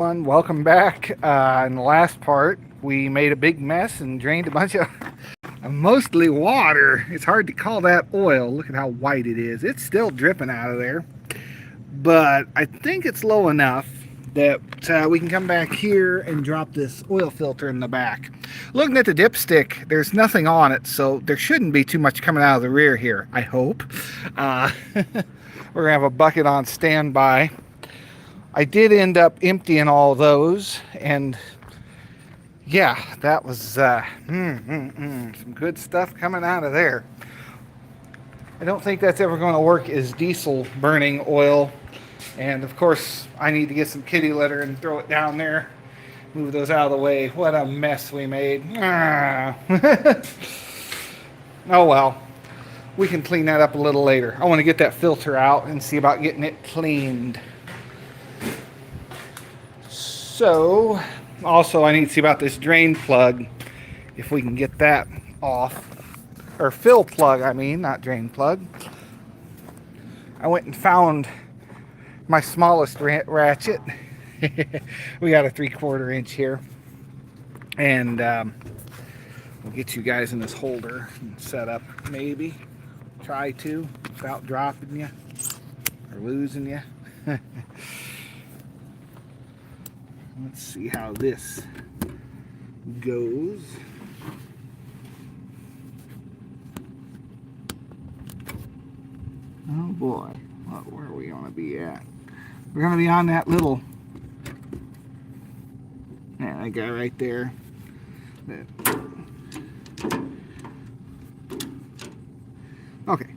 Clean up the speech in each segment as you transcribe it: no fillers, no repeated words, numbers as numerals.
Welcome back. In the last part, we made a big mess and drained a bunch of mostly water. It's hard to call that oil. Look at how white it is. It's still dripping out of there, but I think it's low enough that we can come back here and drop this oil filter in the back. Looking at the dipstick, there's nothing on it, so there shouldn't be too much coming out of the rear here, I hope. We're gonna have a bucket on standby. I did end up emptying all those, and yeah, that was some good stuff coming out of there. I don't think that's ever going to work as diesel burning oil, and of course I need to get some kitty litter and throw it down there, move those out of the way. What a mess we made. Oh well, we can clean that up a little later. I want to get that filter out and see about getting it cleaned. So, also I need to see about this drain plug, if we can get that off. Or fill plug, I mean, not drain plug. I went and found my smallest ratchet. We got a 3/4 inch here. And we'll get you guys in this holder and set up, maybe. Try to, without dropping you or losing you. Let's see how this goes. Oh boy, where are we going to be at? We're going to be on that little, yeah, that guy right there. Okay,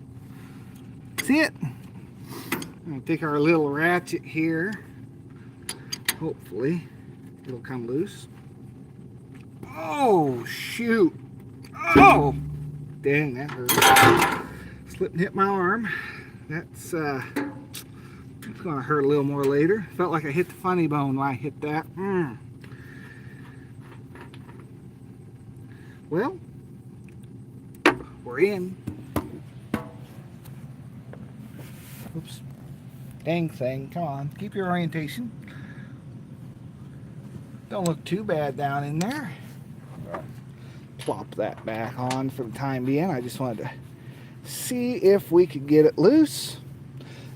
see it? I'm going to take our little ratchet here. Hopefully it'll come loose. Oh shoot. Oh dang, that hurt. Slipped and hit my arm. It's gonna hurt a little more later. Felt like I hit the funny bone when I hit that. Well, we're in. Oops. Dang thing, come on, keep your orientation. Don't look too bad down in there. Plop that back on for the time being. I just wanted to see if we could get it loose.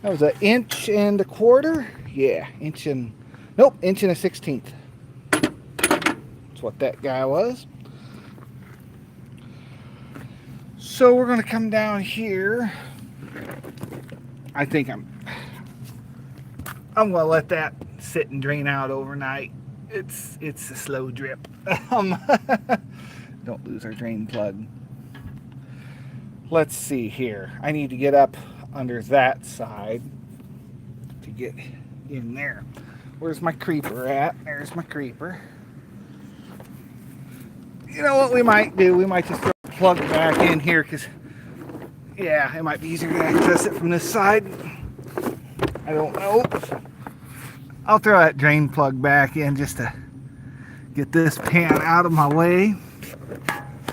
That was 1.25 inches. Yeah, inch and 1.16 inches. That's what that guy was. So we're going to come down here. I think I'm going to let that sit and drain out overnight. It's a slow drip. Don't lose our drain plug. Let's see here. I need to get up under that side to get in there. Where's my creeper at? There's my creeper. You know what we might do? We might just throw the plug back in here because, yeah, it might be easier to access it from this side. I don't know. I'll throw that drain plug back in just to get this pan out of my way,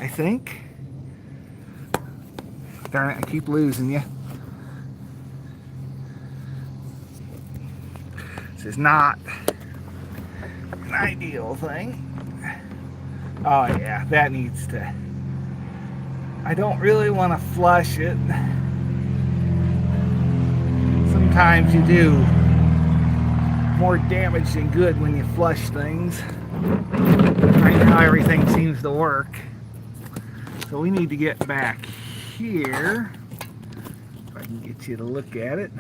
I think. Darn it, I keep losing you. This is not an ideal thing. Oh yeah, that needs to... I don't really want to flush it. Sometimes you do more damage than good when you flush things. Right now everything seems to work. So we need to get back here. If I can get you to look at it.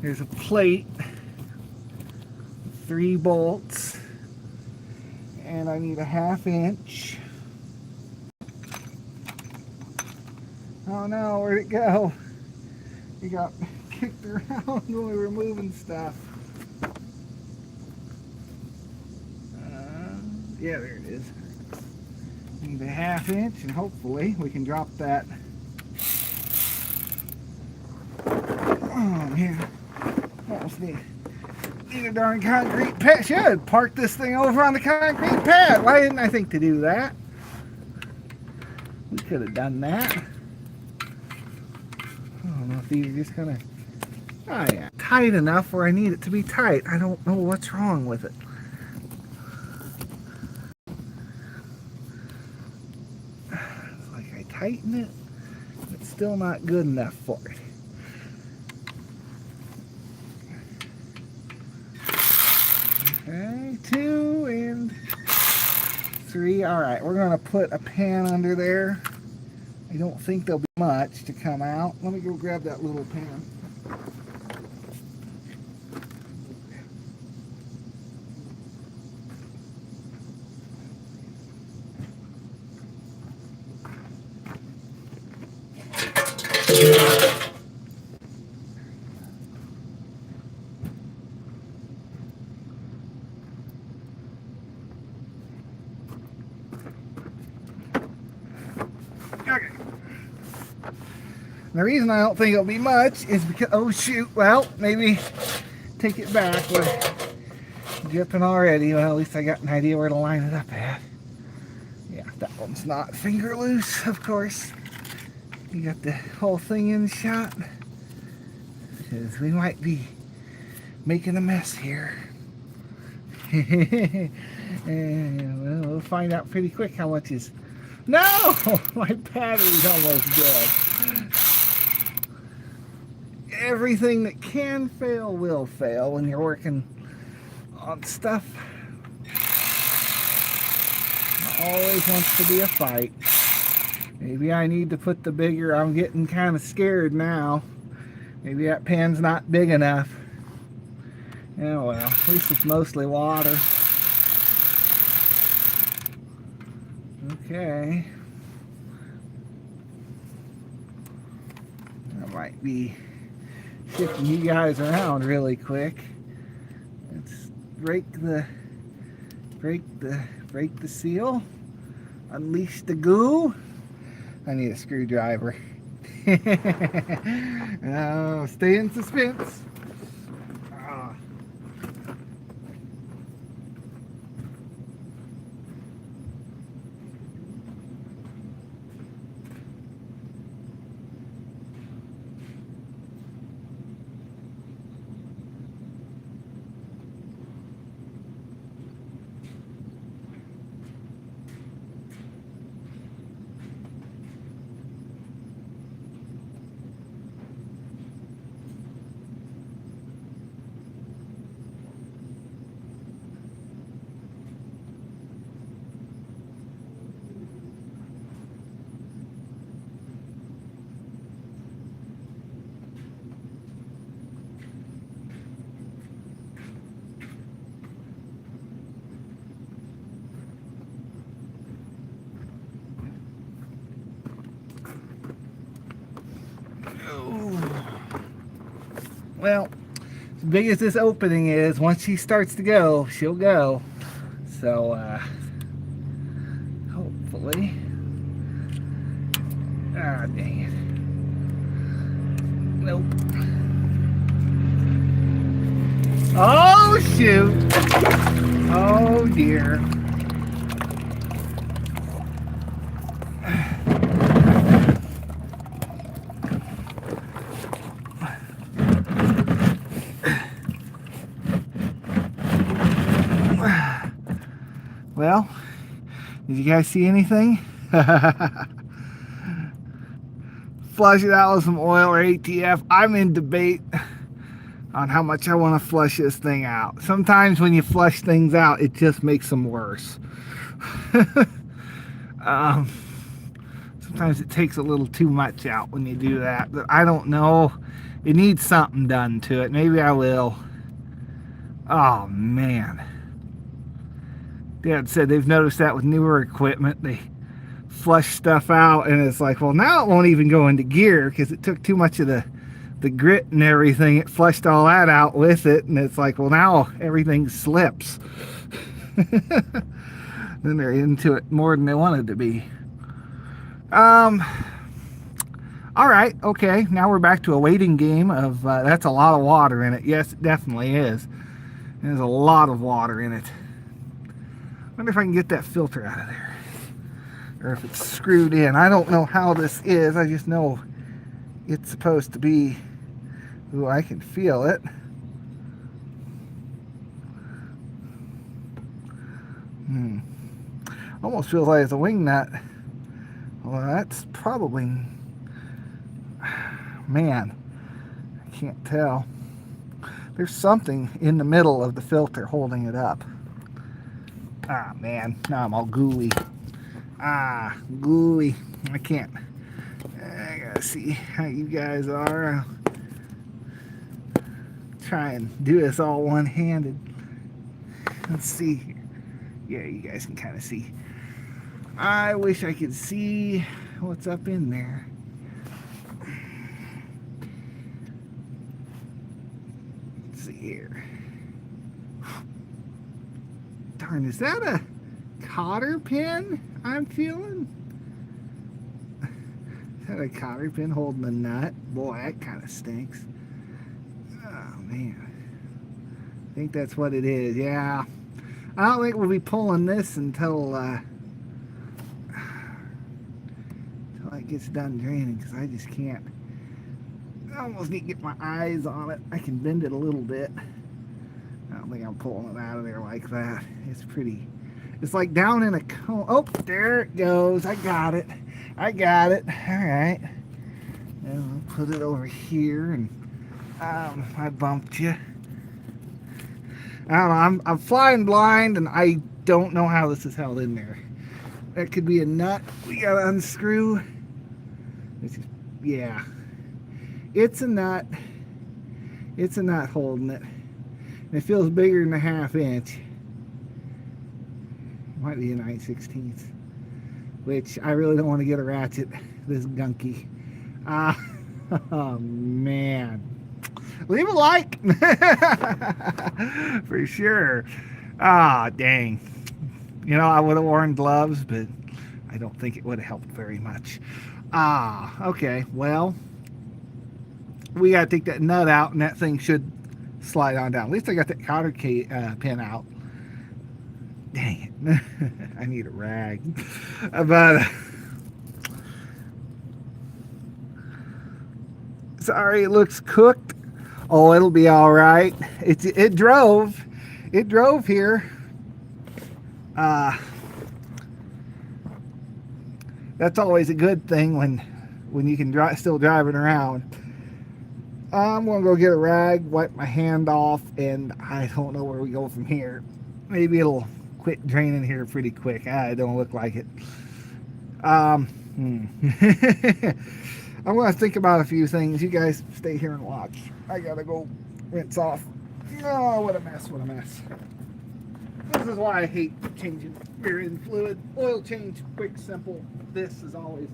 There's a plate, 3 bolts, and I need a 1/2 inch. Oh no, where'd it go? It got kicked around when we were moving stuff. Yeah, there it is. Need a 1/2 inch, and hopefully we can drop that. Oh man, almost need a darn concrete pad. Should park this thing over on the concrete pad. Why didn't I think to do that? We could have done that. I don't know if these are just gonna. Oh yeah, tight enough where I need it to be tight. I don't know what's wrong with it. It's like I tighten it, it's still not good enough for it. Okay, 2 and 3. All right, we're gonna put a pan under there. I don't think there'll be much to come out. Let me go grab that little pan. Okay. The reason I don't think it'll be much is because, oh shoot, well, maybe take it back. We're dripping already. Well, at least I got an idea where to line it up at. Yeah, that one's not finger loose, of course. You got the whole thing in shot. Because we might be making a mess here. And we'll find out pretty quick how much is... No! My battery's almost dead. Everything that can fail will fail when you're working on stuff. Always wants to be a fight. Maybe I need to put the bigger... I'm getting kind of scared now. Maybe that pan's not big enough. Yeah, well, at least it's mostly water. Okay. I might be shifting you guys around really quick. Let's break the seal. Unleash the goo. I need a screwdriver. Stay in suspense. Well, as big as this opening is, once she starts to go, she'll go. So, hopefully. Ah, dang it. Nope. Oh, shoot. Oh, dear. Well, did you guys see anything? Flush it out with some oil or ATF. I'm in debate on how much I want to flush this thing out. Sometimes when you flush things out, it just makes them worse. Sometimes it takes a little too much out when you do that. But I don't know. It needs something done to it. Maybe I will. Oh, man. Dad said they've noticed that with newer equipment. They flush stuff out and it's like, well, now it won't even go into gear because it took too much of the grit and everything. It flushed all that out with it, and it's like, well, now everything slips. Then they're into it more than they wanted to be. All right, okay, now we're back to a waiting game of that's a lot of water in it. Yes, it definitely is. There's a lot of water in it. I wonder if I can get that filter out of there, or if it's screwed in. I don't know how this is. I just know it's supposed to be. Ooh, I can feel it. Almost feels like it's a wing nut. Well, that's probably, man, I can't tell. There's something in the middle of the filter holding it up. Ah, man, now I'm all gooey. Ah, gooey. I can't. I gotta see how you guys are. I'll try and do this all one-handed. Let's see here. Yeah, you guys can kind of see. I wish I could see what's up in there. Let's see here. Darn, is that a cotter pin I'm feeling? Is that a cotter pin holding a nut? Boy, that kind of stinks. Oh, man. I think that's what it is, yeah. I don't think we'll be pulling this until it gets done draining, because I just can't. I almost need to get my eyes on it. I can bend it a little bit. I don't think I'm pulling it out of there like that. It's pretty. It's like down in a cone. Oh, there it goes. I got it. I got it. All right. And I'll put it over here. And I bumped you. I don't know. I'm flying blind, and I don't know how this is held in there. That could be a nut we gotta unscrew. It's just, yeah. It's a nut. It's a nut holding it. And it feels bigger than a 1/2 inch. Might be a 9/16, which I really don't want to get a ratchet this gunky. Oh man. Leave a like for sure. Ah, dang. You know, I would have worn gloves, but I don't think it would have helped very much. Okay. Well, we got to take that nut out, and that thing should slide on down. At least I got that cotter pin out. Dang it. I need a rag. But sorry, it looks cooked. Oh, it'll be all right. It drove here. That's always a good thing when you can still driving around. I'm gonna go get a rag, wipe my hand off, and I don't know where we go from here. Maybe it'll quit draining here pretty quick. It don't look like it. I'm gonna think about a few things. You guys stay here and watch. I gotta go rinse off. Oh, what a mess, what a mess. This is why I hate changing rear end fluid. Oil change, quick, simple. This is always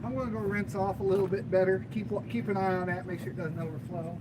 I'm going to go rinse off a little bit better. Keep an eye on that. Make sure it doesn't overflow.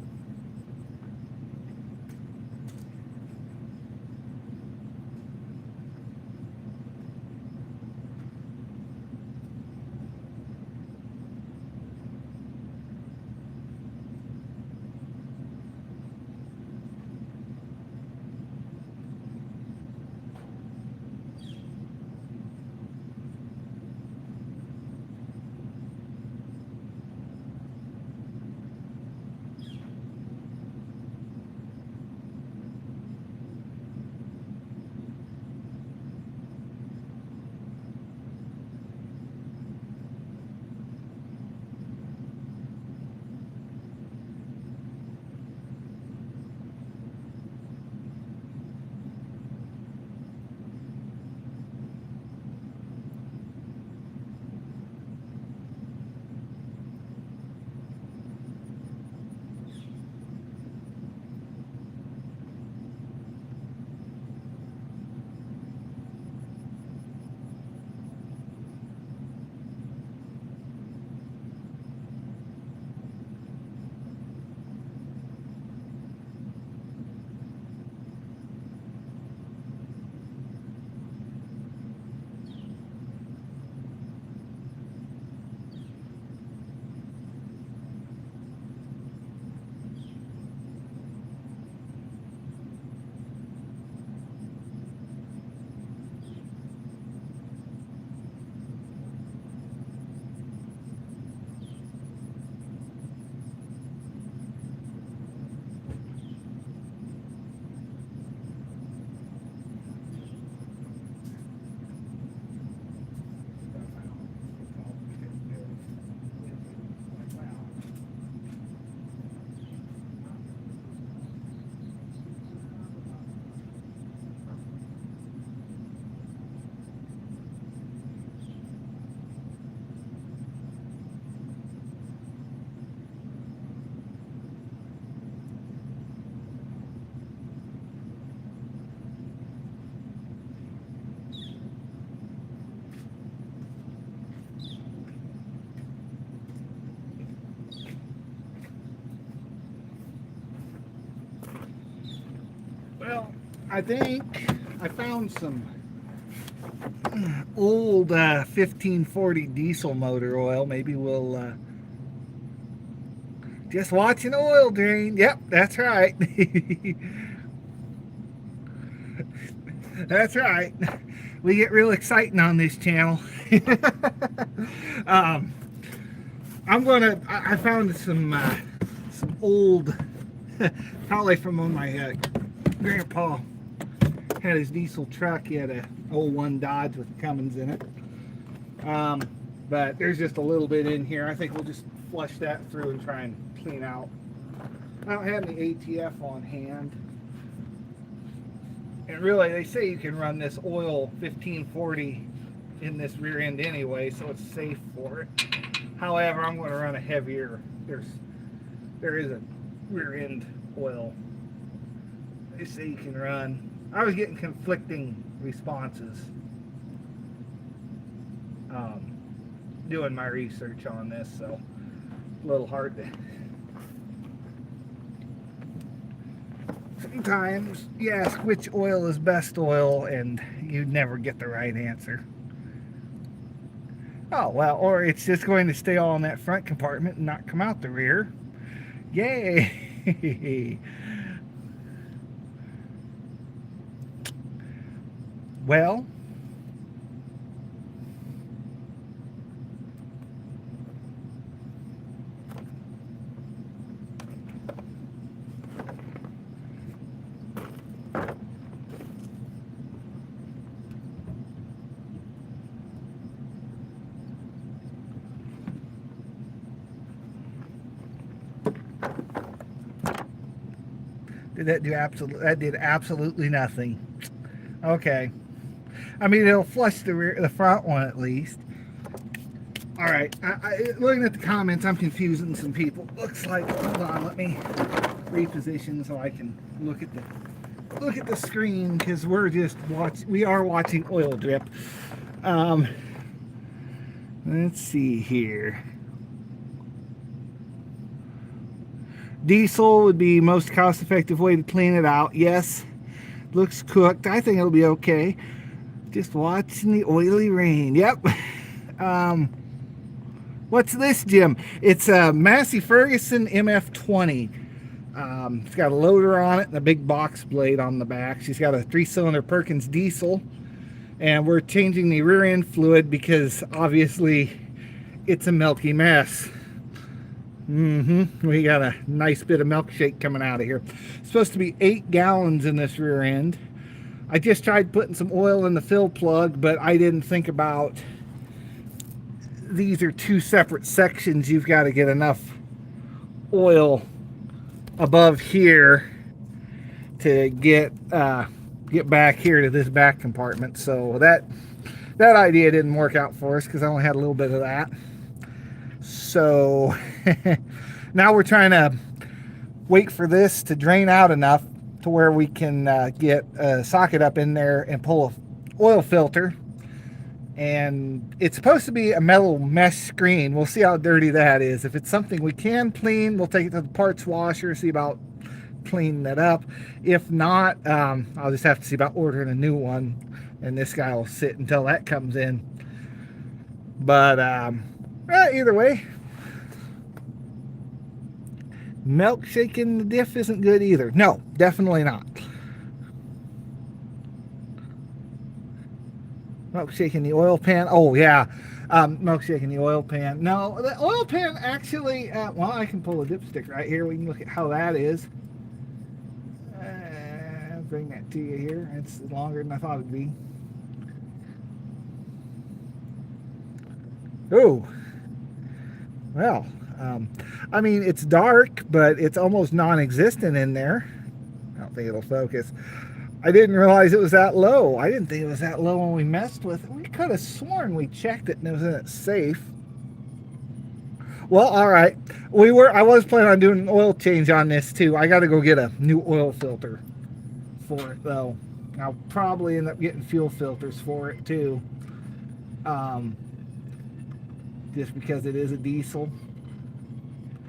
I think I found some old 1540 diesel motor oil. Maybe we'll just watch an oil drain. Yep, that's right. That's right. We get real exciting on this channel. um, I found some old, probably from when my grandpa had his diesel truck. He had a 01 Dodge with Cummins in it. But there's just a little bit in here. I think we'll just flush that through and try and clean out. I don't have any ATF on hand. And really, they say you can run this oil 1540 in this rear end anyway, so it's safe for it. However, I'm going to run a heavier. There is a rear end oil. They say you can run. I was getting conflicting responses doing my research on this, so a little hard to. Sometimes you ask which oil is best oil and you never get the right answer. Oh, well, or it's just going to stay all in that front compartment and not come out the rear. Yay! Well, that did absolutely nothing. Okay. I mean, it'll flush the front one at least. All right. Looking at the comments, I'm confusing some people. Looks like, hold on, let me reposition so I can look at the screen, because we are watching oil drip. Let's see here. Diesel would be most cost-effective way to clean it out. Yes, looks cooked. I think it'll be okay. Just watching the oily rain. Yep. What's this, Jim? It's a Massey Ferguson MF20. It's got a loader on it and a big box blade on the back. She's got a 3-cylinder Perkins diesel, and we're changing the rear end fluid because obviously it's a milky mess. We got a nice bit of milkshake coming out of here. It's supposed to be 8 gallons in this rear end. I just tried putting some oil in the fill plug, but I didn't think about these are 2 separate sections. You've got to get enough oil above here to get back here to this back compartment. So that idea didn't work out for us because I only had a little bit of that. So now we're trying to wait for this to drain out enough to where we can get a socket up in there and pull an oil filter. And it's supposed to be a metal mesh screen. We'll see how dirty that is. If it's something we can clean, we'll take it to the parts washer, see about cleaning that up. If not, I'll just have to see about ordering a new one, and this guy will sit until that comes in. But either way, milkshake in the diff isn't good either. No, definitely not. Milkshake in the oil pan. Oh yeah, milkshake in the oil pan. No, the oil pan actually. Well, I can pull a dipstick right here. We can look at how that is. Bring that to you here. It's longer than I thought it'd be. Oh. Well, I mean, it's dark, but it's almost non-existent in there. I don't think it'll focus. I didn't realize it was that low. I didn't think it was that low when we messed with it. We could have sworn we checked it and it was in it safe. Well, all right. I was planning on doing an oil change on this too. I got to go get a new oil filter for it though. I'll probably end up getting fuel filters for it too. Just because it is a diesel.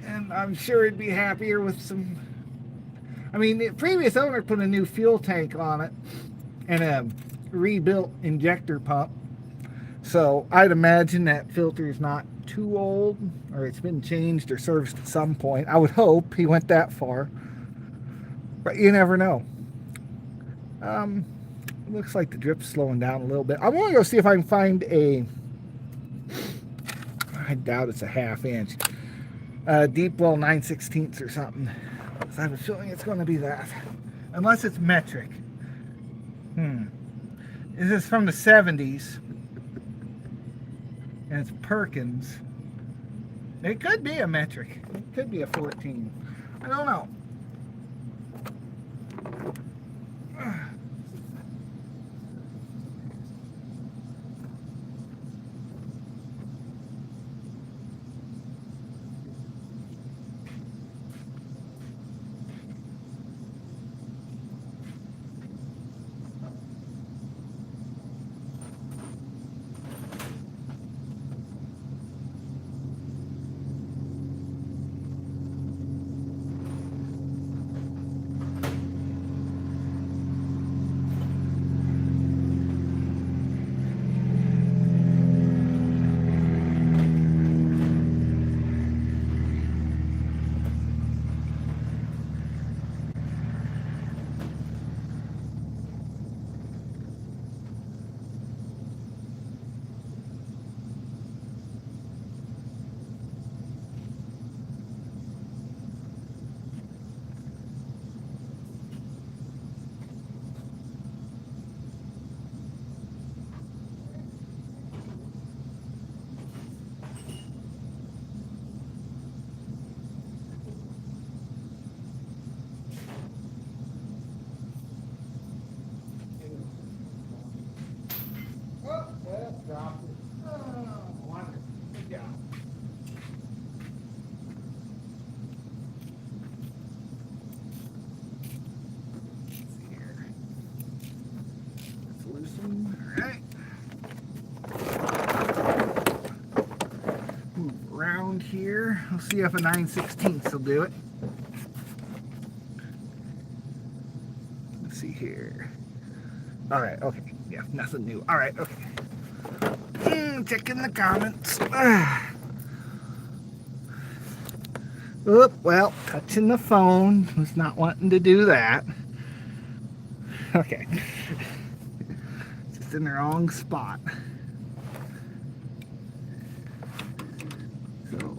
And I'm sure it'd be happier with some I mean, the previous owner put a new fuel tank on it and a rebuilt injector pump. So I'd imagine that filter is not too old, or it's been changed or serviced at some point. I would hope he went that far, but you never know. Um, Looks like the drip's slowing down a little bit. I'm going to go see if I can find a, I doubt it's a half inch, deep well 9/16 or something. So I have a feeling it's going to be that. Unless it's metric. This is from the 70s. And it's Perkins. It could be a metric. It could be a 14. I don't know. Dropped it. Oh, wonderful. Good job. Let's see here. Let's loosen. All right. Move around here. We'll see if a 9/16 will do it. Let's see here. All right. Okay. Yeah. Nothing new. All right. Okay. Checking the comments. Oop, well, touching the phone. Was not wanting to do that. Okay. Just in the wrong spot. So,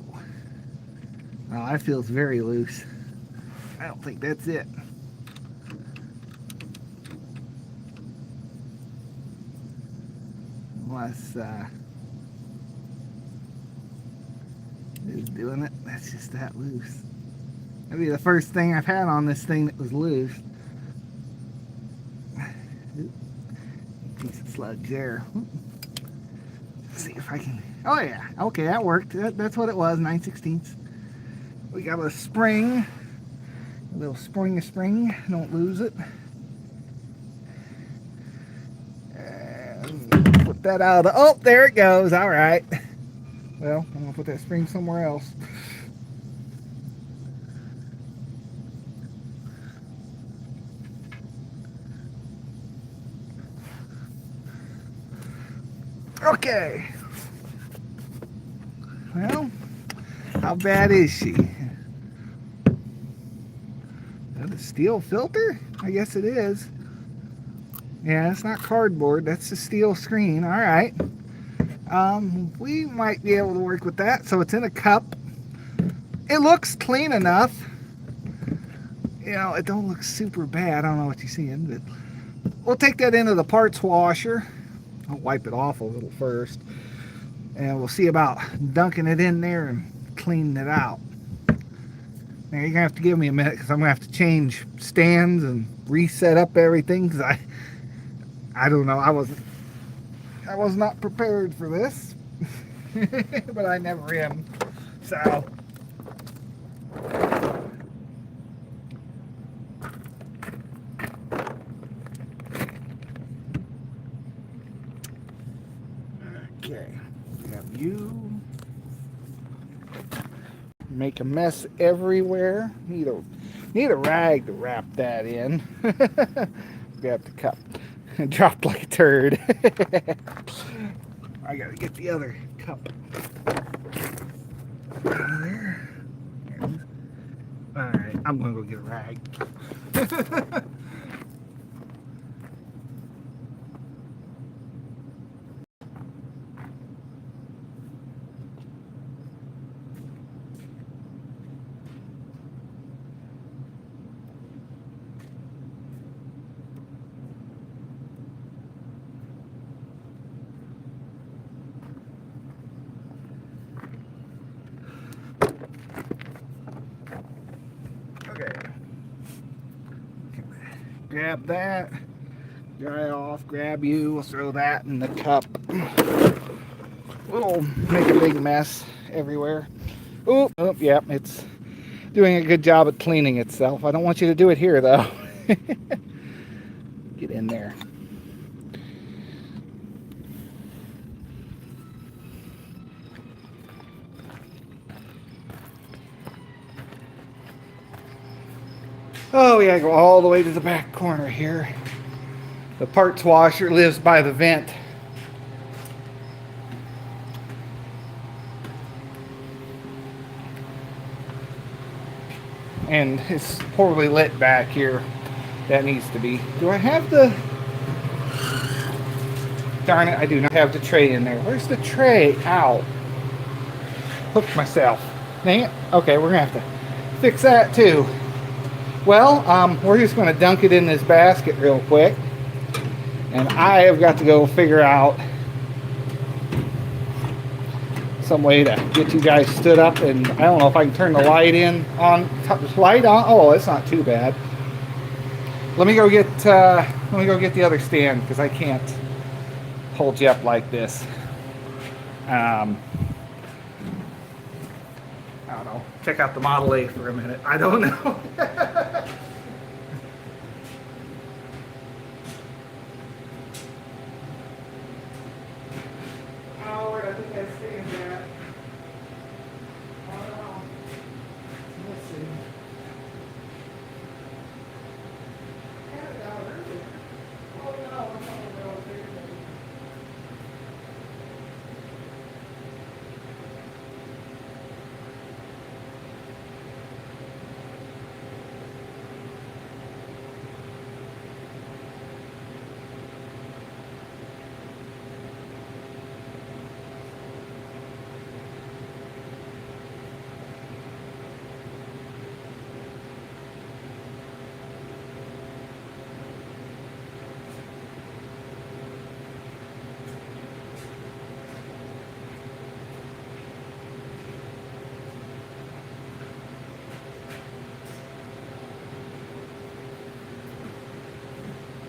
oh, that feels very loose. I don't think that's it. Unless, is doing it. That's just that loose. That'd be the first thing I've had on this thing that was loose. Piece of sludge there. Let's see if I can. Oh yeah. Okay, that worked. That's what it was. 9/16. We got a spring. A little spring. Don't lose it. And put that out of the. Oh, there it goes. All right. Well, I'm going to put that spring somewhere else. Okay. Well, how bad is she? Is that a steel filter? I guess it is. Yeah, it's not cardboard. That's a steel screen. All right. We might be able to work with that. So it's in a cup. It looks clean enough. You know, it don't look super bad. I don't know what you're seeing, but we'll take that into the parts washer. I'll wipe it off a little first, and we'll see about dunking it in there and cleaning it out. Now you're gonna have to give me a minute because I'm gonna have to change stands and reset up everything because I don't know. I was not prepared for this, but I never am. So. Okay, we have you. Make a mess everywhere. Need a Need a rag to wrap that in. Grab the cup. Dropped like a turd. I gotta get the other cup out of there. Alright, I'm gonna go get a rag. Okay. Grab that. Dry off. Grab you. We'll throw that in the cup. We'll make a big mess everywhere. Oh, yep, it's doing a good job at cleaning itself. I don't want you to do it here, though. Get in there. Oh, we gotta go all the way to the back corner here. The parts washer lives by the vent. And it's poorly lit back here. That needs to be. Do I have the... Darn it, I do not have the tray in there. Where's the tray? Ow. Hooked myself. Dang it. Okay, we're gonna have to fix that too. Well, we're just gonna dunk it in this basket real quick. And I have got to go figure out some way to get you guys stood up, and I don't know if I can turn the light light on. Oh, it's not too bad. Let me go get the other stand, because I can't hold you up like this. I don't know. Check out the Model A for a minute. I don't know. Oh, I think I stand that. Oh, let's see. Oh, no.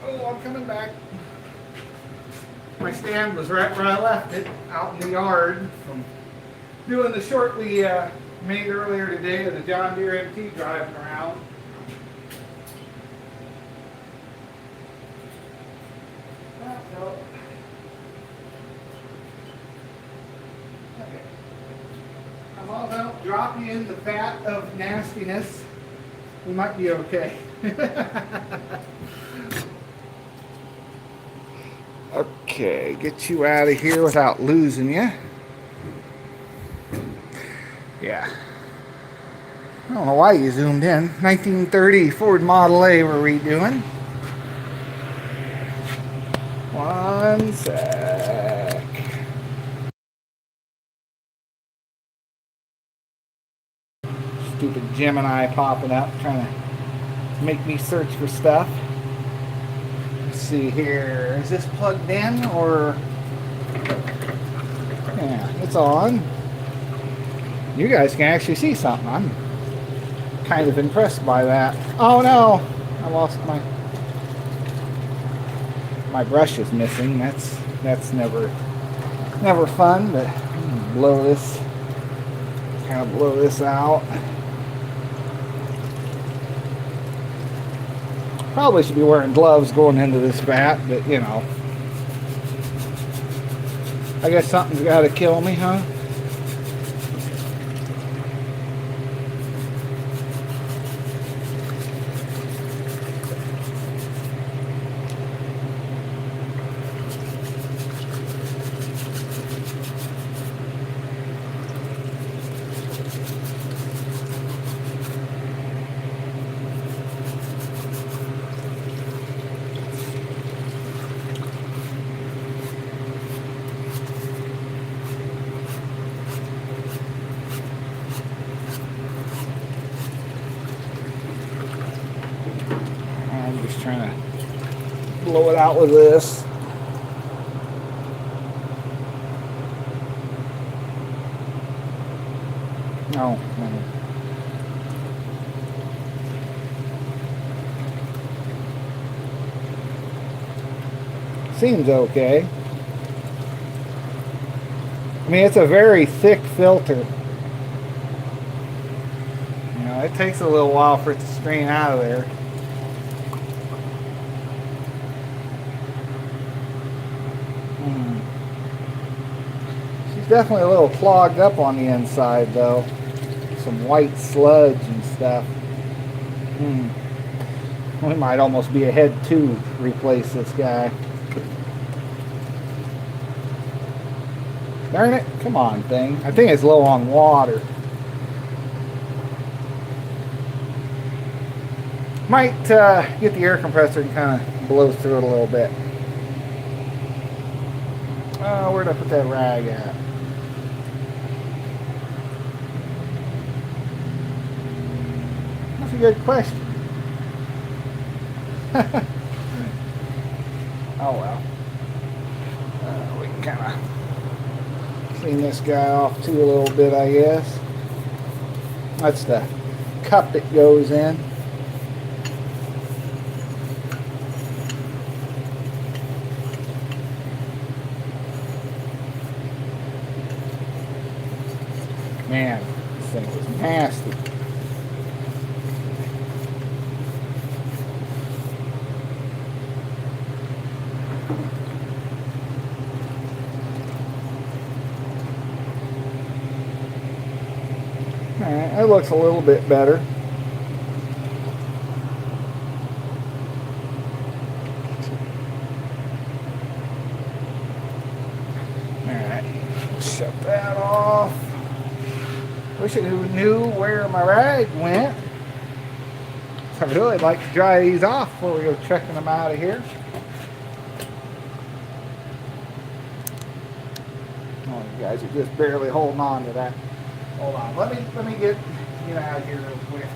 Oh, I'm coming back. My stand was right where I left it, out in the yard, from doing the short we made earlier today of the John Deere MT driving around. Okay. As long as I don't drop you in the vat of nastiness, we might be okay. Okay, get you out of here without losing you. Yeah. I don't know why you zoomed in. 1930 Ford Model A we're redoing. One sec. Stupid Gemini popping up trying to make me search for stuff. Let's see here. Is this plugged in or... Yeah, it's on. You guys can actually see something. I'm kind of impressed by that. Oh no! I lost my brush is missing. That's never fun, but blow this out. Probably should be wearing gloves going into this vat, but you know, I guess something's got to kill me, huh? Just trying to blow it out with this. No. Seems okay. I mean, it's a very thick filter. You know, it takes a little while for it to strain out of there. She's definitely a little clogged up on the inside, though. Some white sludge and stuff. We might almost be ahead to replace this guy. Darn it, come on thing. I think it's low on water. Might get the air compressor and kind of blow through it a little bit. Where'd I put that rag at? That's a good question. Oh well. We can kind of clean this guy off too a little bit, I guess. That's the cup it goes in. Man, this thing is nasty. Alright, that looks a little bit better. Alright, shut that off. Wish I knew where my rag went. I really like to dry these off before we go checking them out of here. Oh, you guys are just barely holding on to that. Hold on, let me get out of here real quick.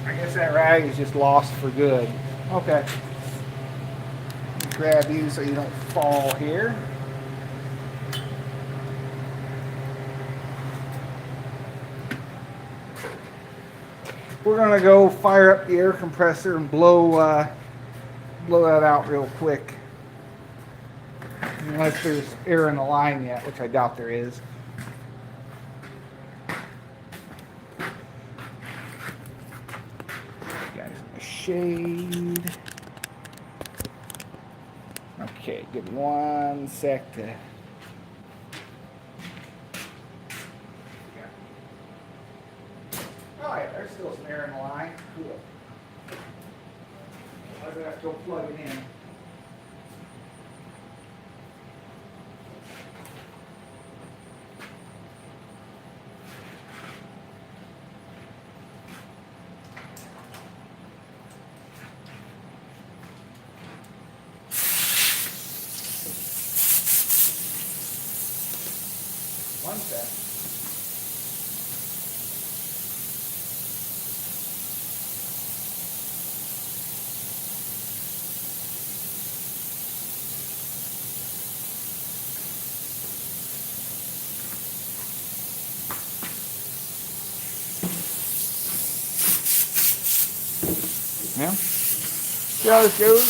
I guess that rag is just lost for good. Okay. Grab you so you don't fall here. We're gonna go fire up the air compressor and blow that out real quick. Unless there's air in the line yet, which I doubt there is. Guys, shade. Okay, give me 1 sec to. Oh yeah, there's still some air in the line. Cool. I'm gonna have to go plug it in. One sec. Yeah. See how this goes?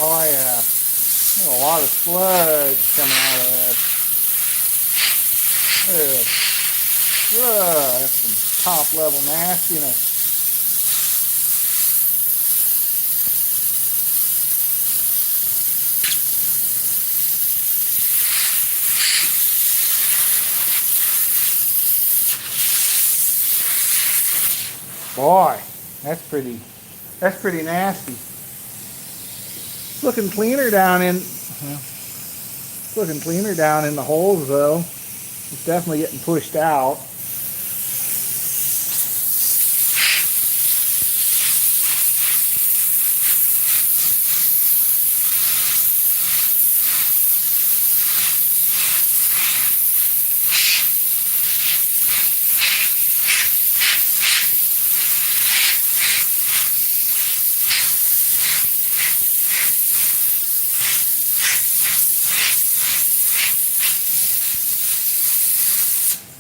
Oh yeah. There's a lot of sludge coming out of this. That's some top level nastiness. Boy, that's pretty nasty. It's looking cleaner down in, well, it's looking cleaner down in the holes though. It's definitely getting pushed out.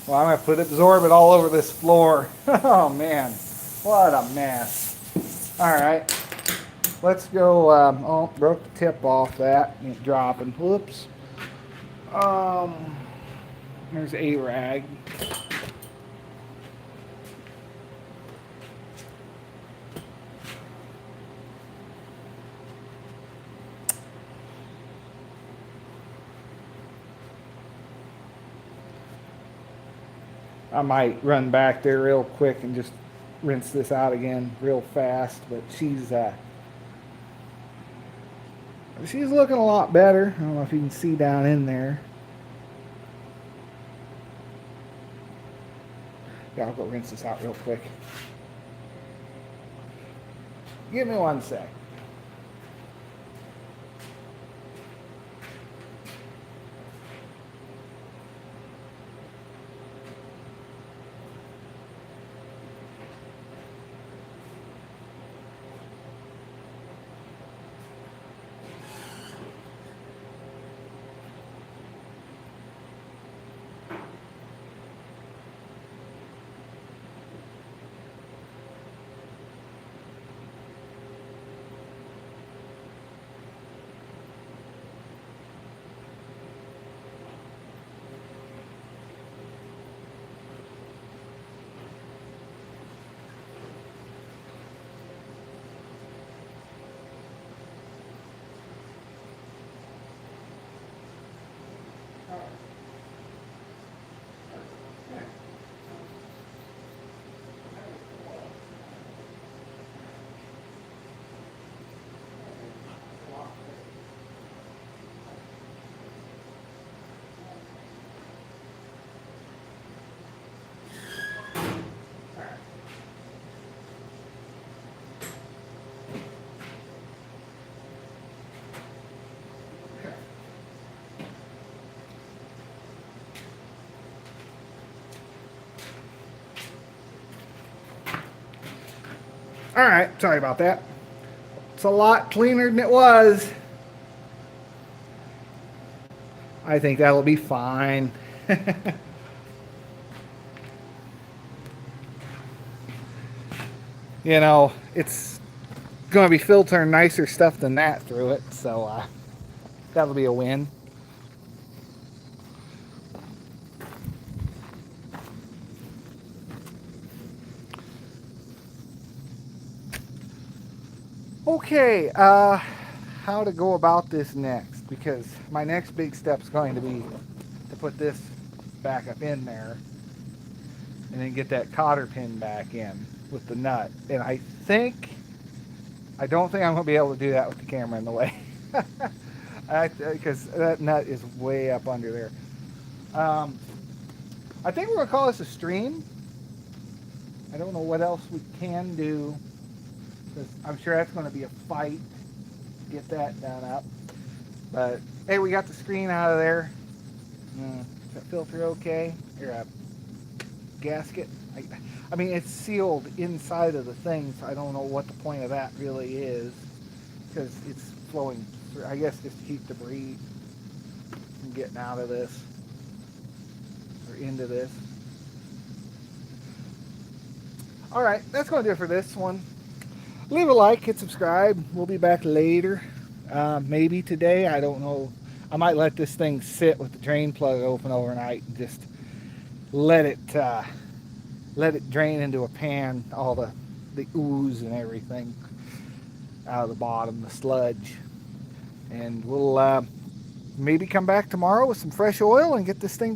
Well, I'm going to put absorbent all over this floor. Oh man, what a mess. All right, let's go. Oh, broke the tip off that. It's dropping. Whoops. There's a rag. I might run back there real quick and just rinse this out again real fast, but she's looking a lot better. I don't know if you can see down in there. Yeah, I'll go rinse this out real quick. Give me 1 sec. All right, sorry about that. It's a lot cleaner than it was. I think that'll be fine. You know, it's going to be filtering nicer stuff than that through it, so that'll be a win. Okay, how to go about this next, because my next big step is going to be to put this back up in there and then get that cotter pin back in with the nut. And I don't think I'm going to be able to do that with the camera in the way. Because that nut is way up under there. I think we're going to call this a stream. I don't know what else we can do. I'm sure that's going to be a fight to get that done up. But hey, we got the screen out of there. Is that filter okay? Here, a gasket. I mean, it's sealed inside of the thing, so I don't know what the point of that really is, because it's flowing through. I guess just to keep debris from getting out of this. or into this. All right, that's going to do it for this one. Leave a like, hit subscribe. We'll be back later. Maybe today. I don't know. I might let this thing sit with the drain plug open overnight and just let it drain into a pan. All the ooze and everything out of the bottom, the sludge, and we'll maybe come back tomorrow with some fresh oil and get this thing